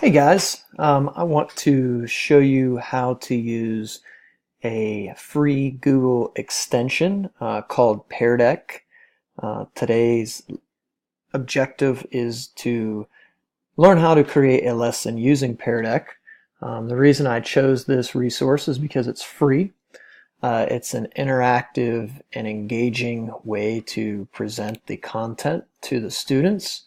Hey guys, I want to show you how to use a free Google extension called Pear Deck. Today's objective is to learn how to create a lesson using Pear Deck. The reason I chose this resource is because it's free. It's an interactive and engaging way to present the content to the students.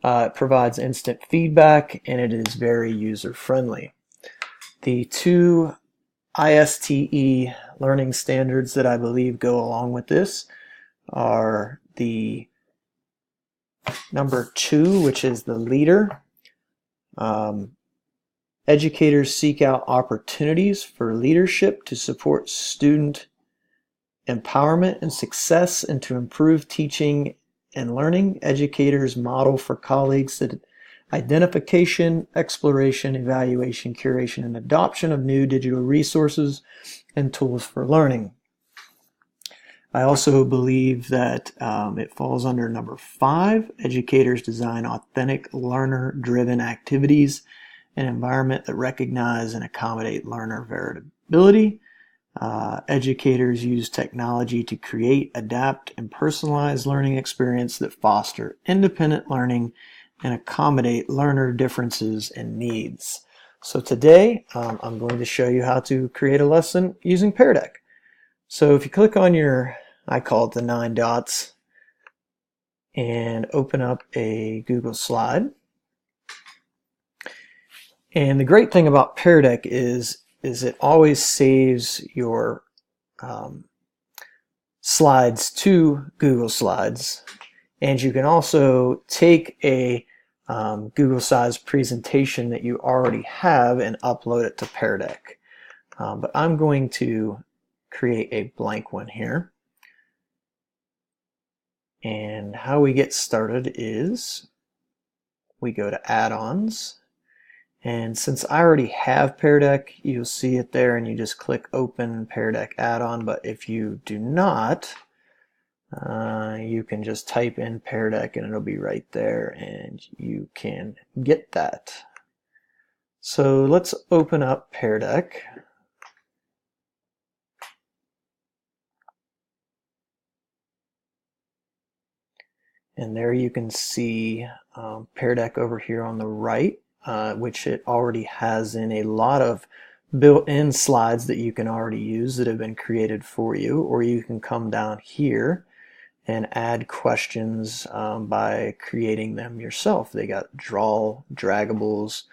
It provides instant feedback and it is very user-friendly. The two ISTE learning standards that I believe go along with this are the number 2, which is the leader. Educators seek out opportunities for leadership to support student empowerment and success and to improve teaching and learning. Educators model for colleagues that identification, exploration, evaluation, curation, and adoption of new digital resources and tools for learning. I also believe that it falls under number 5. Educators design authentic, learner-driven activities, an environment that recognize and accommodate learner variability. Educators use technology to create, adapt, and personalize learning experience that foster independent learning and accommodate learner differences and needs. So today I'm going to show you how to create a lesson using Pear Deck. So if you click on I call it the 9 dots, and open up a Google slide. And the great thing about Pear Deck is it always saves your slides to Google Slides, and you can also take a Google Slides presentation that you already have and upload it to Pear Deck. But I'm going to create a blank one here. And how we get started is we go to add-ons. And since I already have Pear Deck, you'll see it there and you just click open Pear Deck add-on. But if you do not, you can just type in Pear Deck and it'll be right there and you can get that. So let's open up Pear Deck. And there you can see Pear Deck over here on the right, which it already has in a lot of built-in slides that you can already use that have been created for you, or you can come down here and add questions by creating them yourself. They got draw, draggables,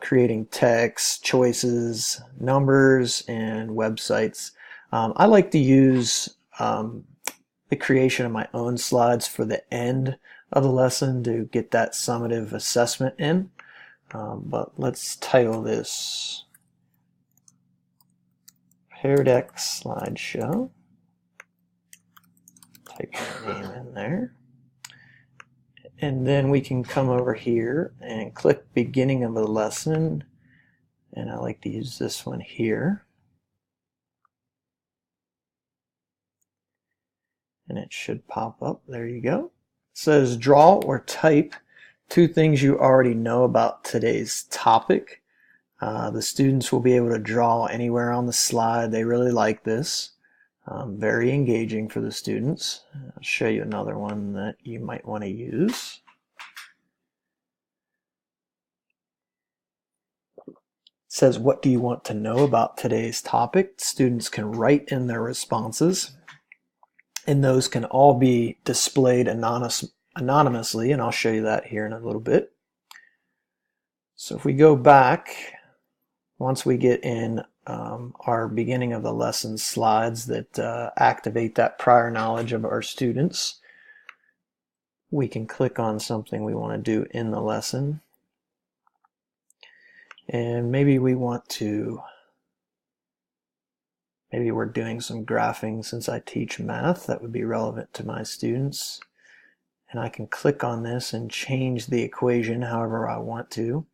creating text, choices, numbers, and websites. I like to use the creation of my own slides for the end of the lesson to get that summative assessment in. But let's title this Pear Deck Slideshow. Type my name in there. And then we can come over here and click beginning of a lesson. And I like to use this one here. And it should pop up. There you go. It says draw or type 2 things you already know about today's topic. The students will be able to draw anywhere on the slide. They really like this. Very engaging for the students. I'll show you another one that you might want to use. It says, what do you want to know about today's topic? Students can write in their responses, and those can all be displayed anonymously, and I'll show you that here in a little bit. So if we go back, once we get in our beginning of the lesson slides that activate that prior knowledge of our students, we can click on something we want to do in the lesson. And maybe we want to, maybe we're doing some graphing since I teach math that would be relevant to my students. And I can click on this and change the equation however I want to.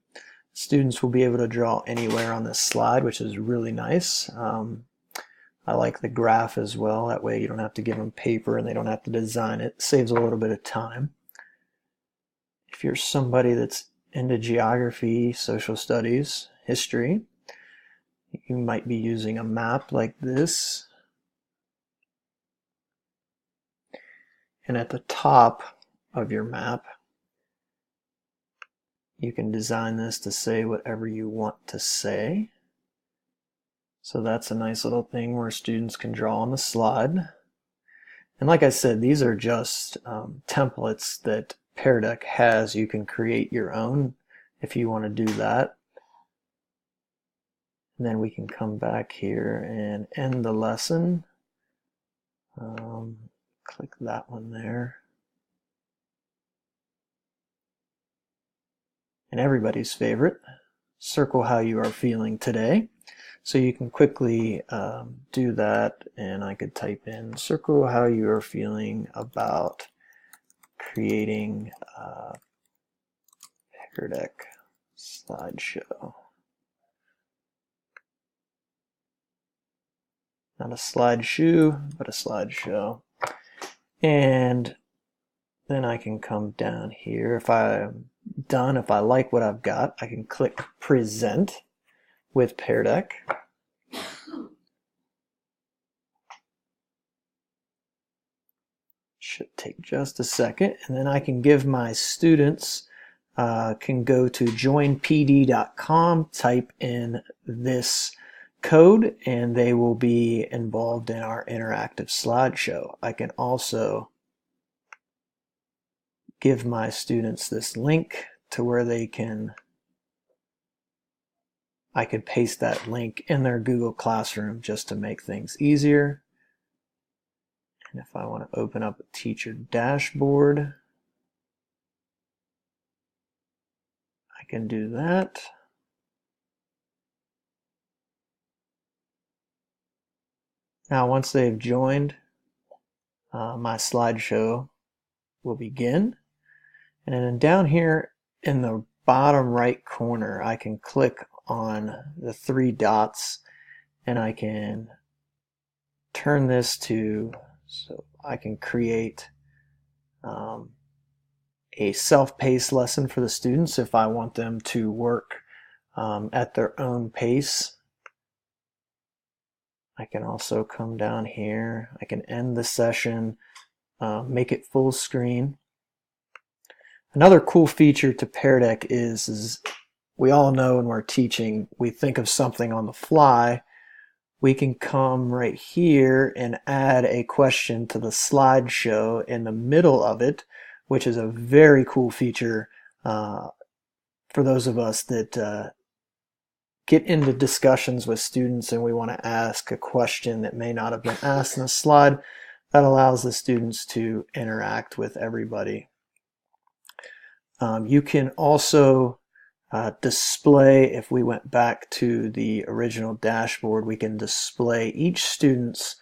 Students will be able to draw anywhere on this slide, which is really nice. I like the graph as well. That way you don't have to give them paper and they don't have to design it. It saves a little bit of time. If you're somebody that's into geography, social studies, history, you might be using a map like this. And at the top of your map, you can design this to say whatever you want to say. So that's a nice little thing where students can draw on the slide. And like I said, these are just templates that Pear Deck has. You can create your own if you want to do that. And then we can come back here and end the lesson. Click that one there. And everybody's favorite, circle how you are feeling today. So you can quickly do that, and I could type in circle how you are feeling about creating a Pear Deck slideshow. Not a slideshow, but a slideshow. And then I can come down here. If I'm done, if I like what I've got, I can click Present with Pear Deck. Should take just a second, and then I can give my students, can go to joinpd.com, type in this code, and they will be involved in our interactive slideshow. I can also give my students this link to where they can, I could paste that link in their Google Classroom just to make things easier. And if I want to open up a teacher dashboard, I can do that. Now, once they've joined, my slideshow will begin. And then down here in the bottom right corner, I can click on the three dots and I can turn this to, so I can create a self-paced lesson for the students if I want them to work at their own pace. I can also come down here, I can end the session, make it full screen. Another cool feature to Pear Deck is we all know when we're teaching, we think of something on the fly. We can come right here and add a question to the slideshow in the middle of it, which is a very cool feature for those of us that get into discussions with students and we want to ask a question that may not have been asked in a slide. That allows the students to interact with everybody. You can also display, if we went back to the original dashboard, we can display each student's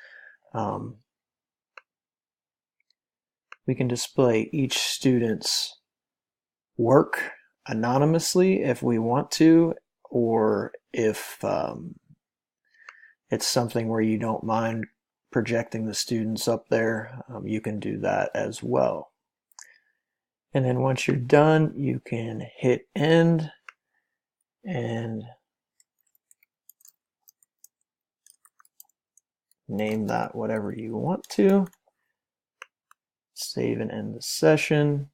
work anonymously if we want to, or if it's something where you don't mind projecting the students up there, you can do that as well. And then once you're done, you can hit end and name that whatever you want to. Save and end the session.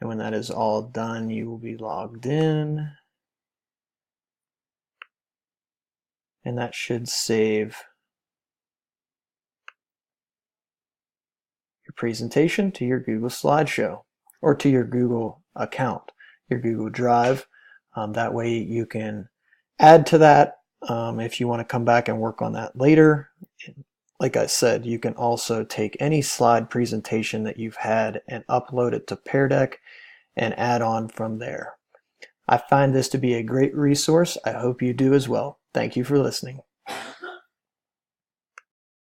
And when that is all done, you will be logged in. And that should save your presentation to your Google Slideshow or to your Google account, your Google Drive. That way you can add to that if you want to come back and work on that later. Like I said, you can also take any slide presentation that you've had and upload it to Pear Deck and add on from there. I find this to be a great resource. I hope you do as well. Thank you for listening.